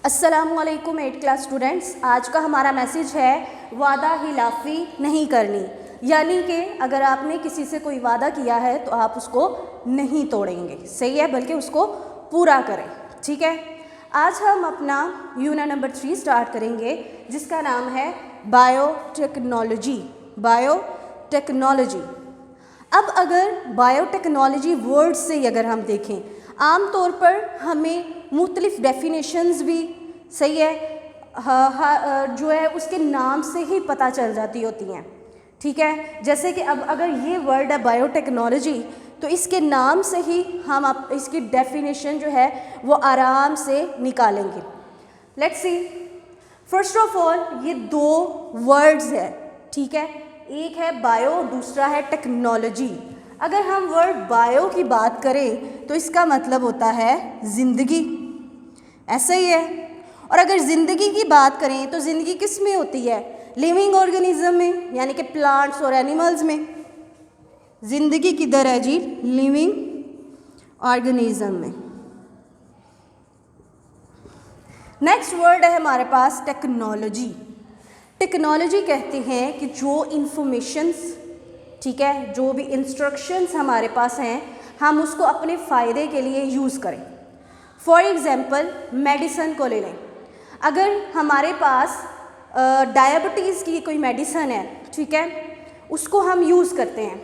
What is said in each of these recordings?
अस्सलामुअलैकुम 8th class students. आज का हमारा मैसेज है वादा खिलाफ़ी नहीं करनी, यानी कि अगर आपने किसी से कोई वादा किया है तो आप उसको नहीं तोड़ेंगे, सही है, बल्कि उसको पूरा करें। ठीक है, आज हम अपना यूनिट नंबर 3 स्टार्ट करेंगे जिसका नाम है बायोटेक्नोलॉजी। बायोटेक्नोलॉजी। अब अगर बायोटेक्नोलॉजी वर्ड से अगर हम देखें, आम तौर पर हमें मुख्तलिफ डेफिनेशंस भी, सही है, जो है उसके नाम से ही पता चल जाती होती हैं। ठीक है, जैसे कि अब अगर ये वर्ड है बायोटेक्नोलॉजी तो इसके नाम से ही हम इसकी डेफिनेशन जो है वो आराम से निकालेंगे। Let's see, first of all ये दो वर्ड्स है, ठीक है, एक है बायो, दूसरा है टेक्नोलॉजी। अगर हम वर्ड बायो की बात करें तो इसका मतलब होता है ज़िंदगी, ऐसा ही है। और अगर ज़िंदगी की बात करें तो ज़िंदगी किस में होती है? लिविंग ऑर्गेनिज्म में, यानी कि प्लांट्स और एनिमल्स में। ज़िंदगी किधर है जी? लिविंग ऑर्गेनिज्म में। नेक्स्ट वर्ड है हमारे पास टेक्नोलॉजी। टेक्नोलॉजी कहते हैं कि जो इंफॉर्मेशंस, ठीक है, जो भी इंस्ट्रक्शंस हमारे पास हैं हम उसको अपने फ़ायदे के लिए यूज़ करें। फॉर एग्ज़ाम्पल मेडिसन को ले लें। अगर हमारे पास डायबिटीज़ की कोई मेडिसन है, ठीक है, उसको हम यूज़ करते हैं,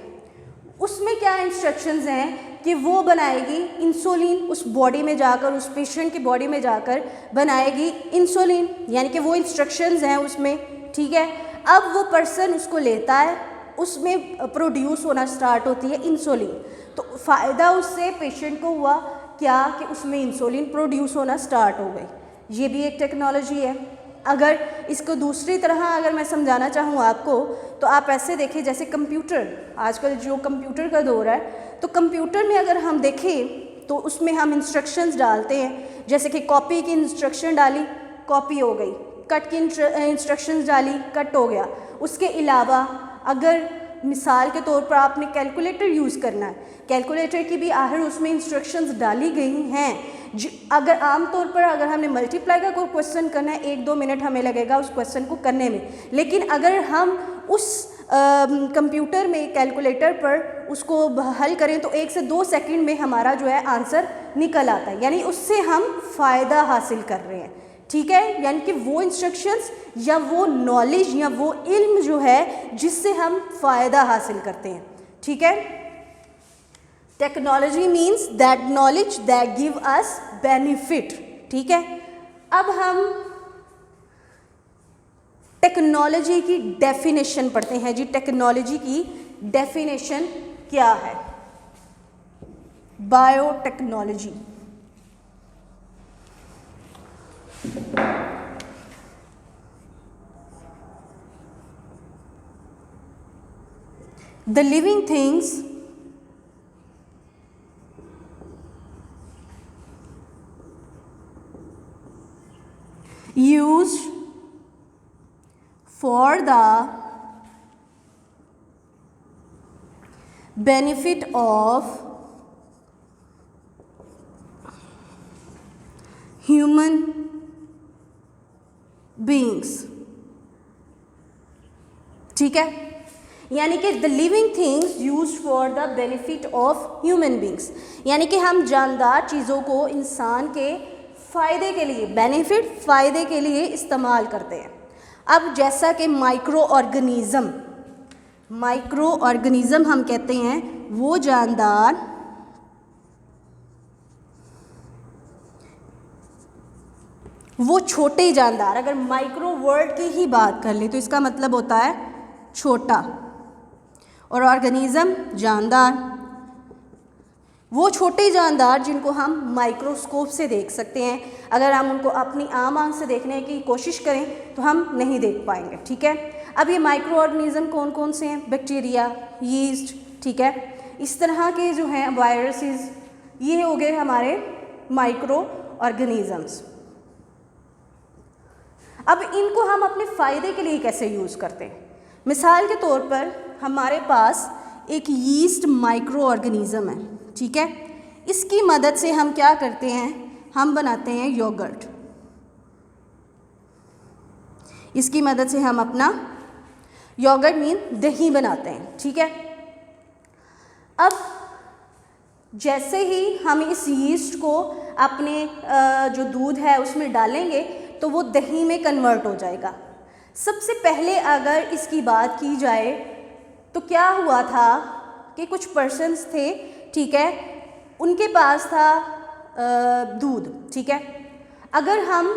उसमें क्या इंस्ट्रक्शंस हैं कि वो बनाएगी इंसुलिन, उस बॉडी में जाकर, उस पेशेंट की बॉडी में जाकर बनाएगी इंसुलिन, यानी कि वो इंस्ट्रक्शंस हैं उसमें। ठीक है, अब वो पर्सन उसको लेता है, उसमें प्रोड्यूस होना स्टार्ट होती है इंसुलिन, तो फ़ायदा उससे पेशेंट को हुआ क्या कि उसमें इंसुलिन प्रोड्यूस होना स्टार्ट हो गई। ये भी एक टेक्नोलॉजी है। अगर इसको दूसरी तरह अगर मैं समझाना चाहूँ आपको तो आप ऐसे देखें, जैसे कंप्यूटर, आजकल जो कंप्यूटर का दौर है, तो कंप्यूटर में अगर हम देखें तो उसमें हम इंस्ट्रक्शंस डालते हैं, जैसे कि कॉपी की इंस्ट्रक्शन डाली, कॉपी हो गई, कट की इंस्ट्रक्शंस डाली, कट हो गया। उसके अलावा अगर मिसाल के तौर पर आपने कैलकुलेटर यूज़ करना है, कैलकुलेटर की भी आखिर उसमें इंस्ट्रक्शंस डाली गई हैं। अगर आम तौर पर अगर हमने मल्टीप्लाई का कोई क्वेश्चन करना है 1-2 मिनट हमें लगेगा उस क्वेश्चन को करने में, लेकिन अगर हम उस कंप्यूटर में, कैलकुलेटर पर उसको हल करें तो 1 से 2 सेकंड में हमारा जो है आंसर निकल आता है, यानी उससे हम फ़ायदा हासिल कर रहे हैं। ठीक है, यानी कि वो इंस्ट्रक्शंस या वो नॉलेज या वो इल्म जो है जिससे हम फ़ायदा हासिल करते हैं। ठीक है, technology means that knowledge that give us benefit. ठीक है, अब हम टेक्नोलॉजी की डेफिनेशन पढ़ते हैं जी। टेक्नोलॉजी की डेफिनेशन क्या है? Biotechnology. The living things used for the benefit of human beings। ठीक है, यानी कि the living things use for the benefit of human beings, यानी कि हम जानदार चीज़ों को इंसान के फ़ायदे के लिए, बेनिफिट, फ़ायदे के लिए इस्तेमाल करते हैं। अब जैसा कि माइक्रो ऑर्गेनिज़म हम कहते हैं वो जानदार वो छोटे जानदार, अगर माइक्रो वर्ड की ही बात कर ले तो इसका मतलब होता है छोटा, और ऑर्गेनिज़म जानदार, वो छोटे जानदार जिनको हम माइक्रोस्कोप से देख सकते हैं। अगर हम उनको अपनी आम आंख से देखने की कोशिश करें तो हम नहीं देख पाएंगे। ठीक है, अब ये माइक्रो ऑर्गेनिज़म कौन कौन से हैं? बैक्टीरिया, यीस्ट, ठीक है, इस तरह के जो हैं वायरसेस, ये हो गए हमारे माइक्रो ऑर्गेनिज़म्स। अब इनको हम अपने फ़ायदे के लिए कैसे यूज़ करते हैं? मिसाल के तौर पर हमारे पास एक यीस्ट माइक्रो ऑर्गेनिज़म है, ठीक है, इसकी मदद से हम क्या करते हैं? हम बनाते हैं योगर्ट। इसकी मदद से हम अपना योगर्ट मीन दही बनाते हैं, ठीक है। अब जैसे ही हम इस यीस्ट को अपने जो दूध है उसमें डालेंगे तो वो दही में कन्वर्ट हो जाएगा। सबसे पहले अगर इसकी बात की जाए तो क्या हुआ था कि कुछ पर्सन्स थे, ठीक है, उनके पास था दूध, ठीक है। अगर हम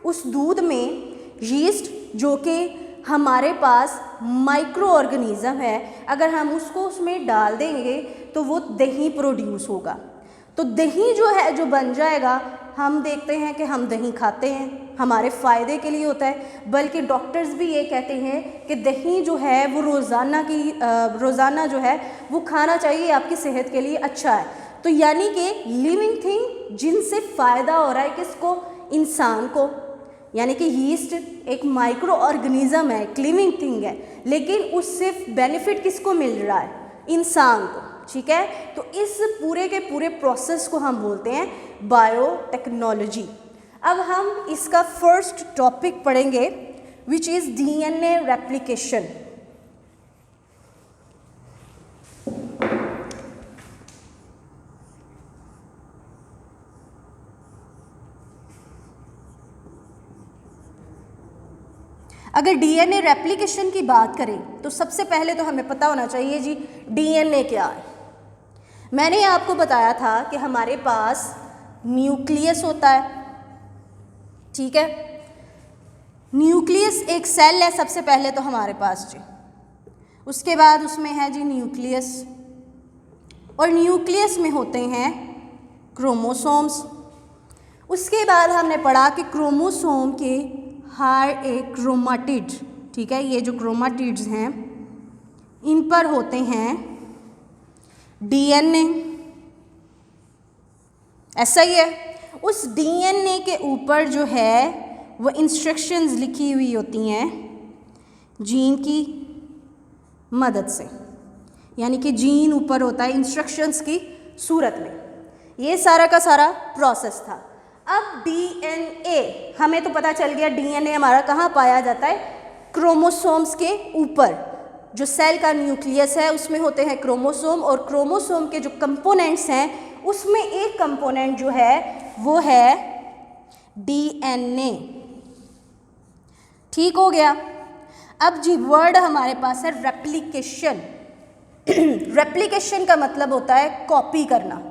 उस दूध में यीस्ट जो कि हमारे पास माइक्रो ऑर्गेनिज्म है, अगर हम उसको उसमें डाल देंगे तो वो दही प्रोड्यूस होगा। तो दही जो है जो बन जाएगा, हम देखते हैं कि हम दही खाते हैं, हमारे फ़ायदे के लिए होता है, बल्कि डॉक्टर्स भी ये कहते हैं कि दही जो है वो रोज़ाना जो है वो खाना चाहिए, आपकी सेहत के लिए अच्छा है। तो यानी कि लिविंग थिंग जिनसे फ़ायदा हो रहा है किसको, इंसान को, यानी कि यीस्ट एक माइक्रो ऑर्गेनिज्म है, एक लिविंग थिंग है, लेकिन उससे बेनिफिट किसको मिल रहा है, इंसान को, ठीक है। तो इस पूरे के पूरे प्रोसेस को हम बोलते हैं बायोटेक्नोलॉजी। अब हम इसका फर्स्ट टॉपिक पढ़ेंगे विच इज़ डीएनए रेप्लिकेशन। अगर डीएनए रेप्लिकेशन की बात करें तो सबसे पहले तो हमें पता होना चाहिए जी डीएनए क्या है। मैंने आपको बताया था कि हमारे पास न्यूक्लियस होता है, ठीक है। न्यूक्लियस एक सेल है सबसे पहले तो हमारे पास जी, उसके बाद उसमें है जी न्यूक्लियस, और न्यूक्लियस में होते हैं क्रोमोसोम्स। उसके बाद हमने पढ़ा कि क्रोमोसोम के हर एक क्रोमाटिड, ठीक है, ये जो क्रोमाटिड्स हैं इन पर होते हैं डीएनए, ऐसा ही है। उस डीएनए के ऊपर जो है वो इंस्ट्रक्शंस लिखी हुई होती हैं जीन की मदद से, यानी कि जीन ऊपर होता है इंस्ट्रक्शंस की सूरत में। ये सारा का सारा प्रोसेस था। अब डीएनए, हमें तो पता चल गया डीएनए हमारा कहाँ पाया जाता है, क्रोमोसोम्स के ऊपर। जो सेल का न्यूक्लियस है उसमें होते हैं क्रोमोसोम, और क्रोमोसोम के जो कंपोनेंट्स हैं उसमें एक कंपोनेंट जो है वो है डीएनए, ठीक हो गया। अब जी वर्ड हमारे पास है रेप्लिकेशन। रेप्लिकेशन का मतलब होता है कॉपी करना,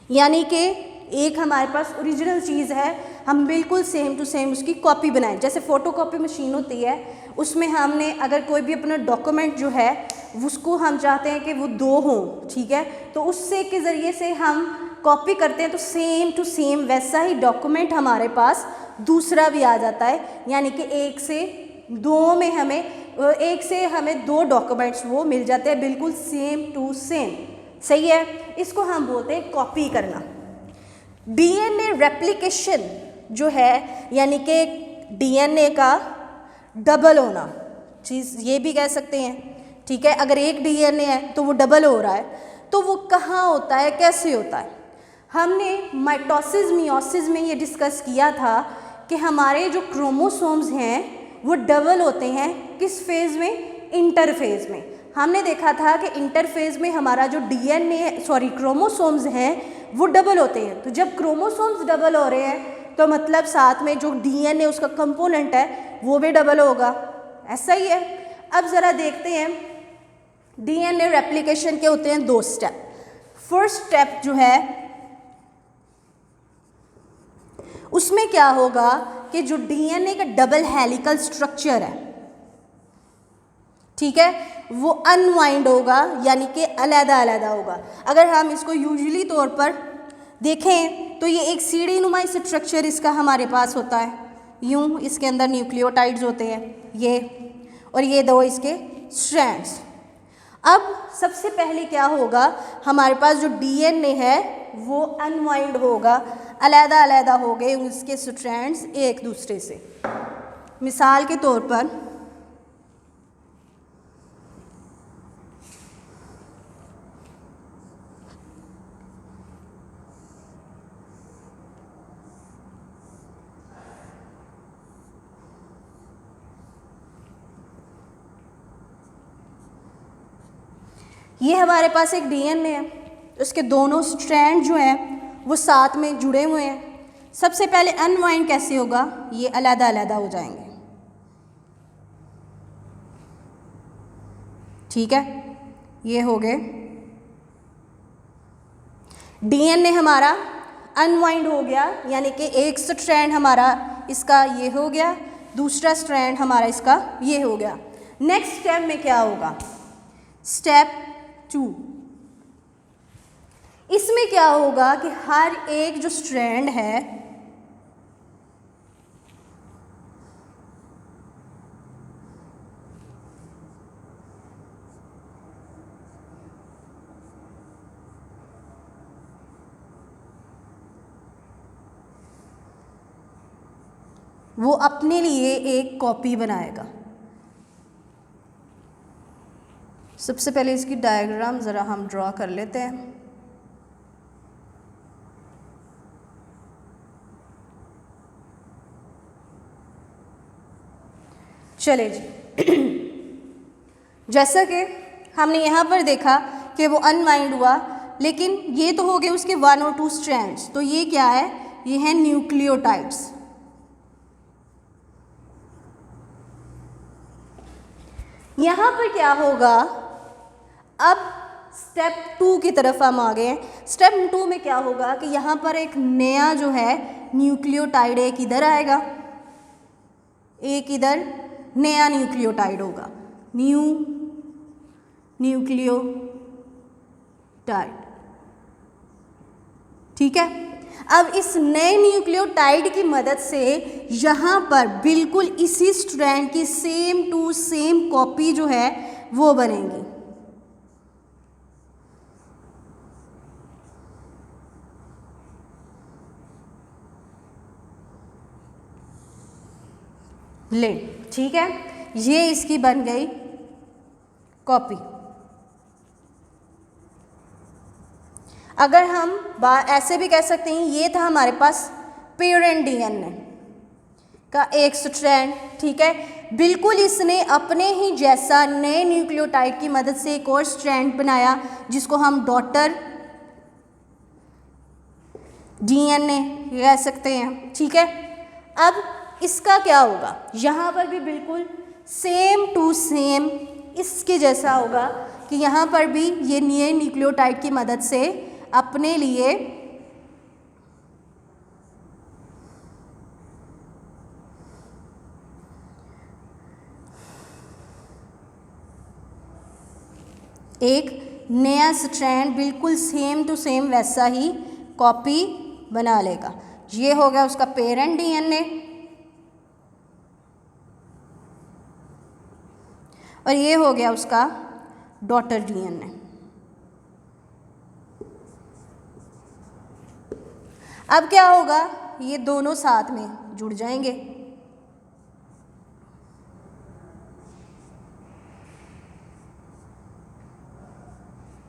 यानी कि एक हमारे पास ओरिजिनल चीज़ है, हम बिल्कुल सेम टू सेम उसकी कॉपी बनाएं। जैसे फ़ोटोकॉपी मशीन होती है, उसमें हमने अगर कोई भी अपना डॉक्यूमेंट जो है उसको हम चाहते हैं कि वो दो हों, ठीक है, तो उससे के ज़रिए से हम कॉपी करते हैं तो सेम टू सेम वैसा ही डॉक्यूमेंट हमारे पास दूसरा भी आ जाता है। यानी कि एक से हमें दो डॉक्यूमेंट्स वो मिल जाते हैं बिल्कुल सेम टू सेम, सही है। इसको हम बोलते हैं कॉपी करना। डीएनए रेप्लिकेशन जो है यानी कि डीएनए का डबल होना, चीज़ ये भी कह सकते हैं, ठीक है। अगर एक डीएनए है तो वो डबल हो रहा है, तो वो कहाँ होता है, कैसे होता है। हमने माइटोसिस मियोसिस में ये डिस्कस किया था कि हमारे जो क्रोमोसोम्स हैं वो डबल होते हैं किस फेज़ में, इंटरफेज़ में। हमने देखा था कि इंटरफेज़ में हमारा जो क्रोमोसोम्स हैं वो डबल होते हैं। तो जब क्रोमोसोम्स डबल हो रहे हैं तो मतलब साथ में जो डीएनए उसका कंपोनेंट है वो भी डबल होगा, ऐसा ही है। अब ज़रा देखते हैं डीएनए रेप्लिकेशन के होते हैं दो स्टेप। फर्स्ट स्टेप जो है उसमें क्या होगा कि जो डीएनए का डबल हेलिकल स्ट्रक्चर है, ठीक है, वो अनवाइंड होगा, यानी कि अलग-अलग होगा। अगर हम इसको यूजुअली तौर पर देखें तो ये एक सीढ़ी नुमाई स्ट्रक्चर इसका हमारे पास होता है, यूं इसके अंदर न्यूक्लियोटाइड्स होते हैं ये, और ये दो इसके स्ट्रैंड्स। अब सबसे पहले क्या होगा, हमारे पास जो डीएनए है वो अनवाइंड होगा, अलग-अलग हो गए उसके स्ट्रैंड्स एक दूसरे से। मिसाल के तौर पर ये हमारे पास एक डीएनए है, उसके दोनों स्ट्रैंड जो हैं वो साथ में जुड़े हुए हैं। सबसे पहले अनवाइंड कैसे होगा, ये अलग अलग हो जाएंगे, ठीक है। ये हो गए डीएनए हमारा अनवाइंड हो गया, यानी कि एक स्ट्रैंड हमारा इसका ये हो गया, दूसरा स्ट्रैंड हमारा इसका ये हो गया। नेक्स्ट स्टेप में क्या होगा, स्टेप 2, इसमें क्या होगा कि हर एक जो स्ट्रैंड है वो अपने लिए एक कॉपी बनाएगा। सबसे पहले इसकी डायग्राम ज़रा हम ड्रॉ कर लेते हैं। चले जी, जैसा कि हमने यहाँ पर देखा कि वो अनवाइंड हुआ, लेकिन ये तो हो गए उसके 1 और 2 स्ट्रैंड्स। तो ये क्या है, ये है न्यूक्लियोटाइड्स। यहाँ पर क्या होगा, अब स्टेप 2 की तरफ हम आ गए हैं। स्टेप 2 में क्या होगा कि यहाँ पर एक नया जो है न्यूक्लियोटाइड एक इधर आएगा, एक इधर नया न्यूक्लियोटाइड होगा, न्यूक्लियोटाइड, ठीक है। अब इस नए न्यूक्लियोटाइड की मदद से यहाँ पर बिल्कुल इसी स्ट्रैंड की सेम टू सेम कॉपी जो है वो बनेगी। ले, ठीक है, ये इसकी बन गई कॉपी। अगर हम ऐसे भी कह सकते हैं, ये था हमारे पास पेरेंट डीएनए का एक स्ट्रैंड, ठीक है। बिल्कुल इसने अपने ही जैसा नए न्यूक्लियोटाइड की मदद से एक और स्ट्रैंड बनाया जिसको हम डॉटर डीएनए कह सकते हैं, ठीक है। अब इसका क्या होगा, यहाँ पर भी बिल्कुल सेम टू सेम इसके जैसा होगा कि यहाँ पर भी ये नए न्यूक्लियोटाइड की मदद से अपने लिए एक नया स्ट्रैंड बिल्कुल सेम टू सेम वैसा ही कॉपी बना लेगा। ये हो गया उसका पेरेंट डीएनए और ये हो गया उसका डॉटर डीएनए। अब क्या होगा, ये दोनों साथ में जुड़ जाएंगे,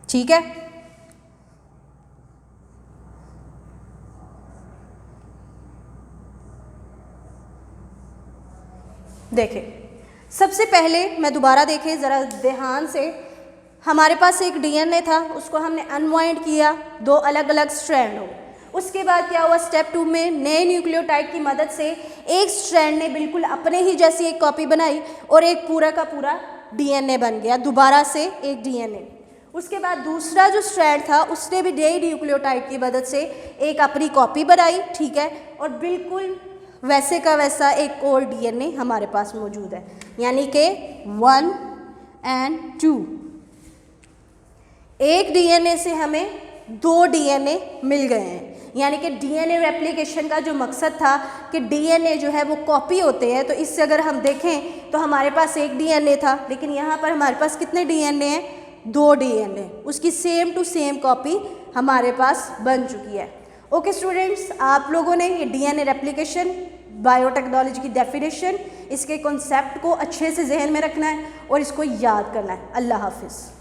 ठीक है। देखें, सबसे पहले मैं दोबारा देखें ज़रा ध्यान से, हमारे पास एक डीएनए था, उसको हमने अनवाइंड किया, 2 अलग अलग स्ट्रैंड हो। उसके बाद क्या हुआ, स्टेप 2 में नए न्यूक्लियोटाइड की मदद से एक स्ट्रैंड ने बिल्कुल अपने ही जैसी एक कॉपी बनाई और एक पूरा का पूरा डीएनए बन गया, दोबारा से एक डीएनए। उसके बाद दूसरा जो स्ट्रैंड था उसने भी नए न्यूक्लियोटाइड की मदद से एक अपनी कॉपी बनाई, ठीक है, और बिल्कुल वैसे का वैसा एक और डीएनए हमारे पास मौजूद है, यानी कि 1 और 2। एक डीएनए से हमें 2 डीएनए मिल गए हैं, यानी कि डीएनए रेप्लिकेशन का जो मकसद था कि डीएनए जो है वो कॉपी होते हैं, तो इससे अगर हम देखें तो हमारे पास एक डीएनए था, लेकिन यहाँ पर हमारे पास कितने डीएनए हैं, 2 डीएनए, उसकी सेम टू सेम कॉपी हमारे पास बन चुकी है। ओके स्टूडेंट्स, आप लोगों ने ये डीएनए रेप्लिकेशन, बायोटेक्नोलॉजी की डेफिनेशन, इसके कॉन्सेप्ट को अच्छे से जहन में रखना है और इसको याद करना है। अल्लाह हाफिज़।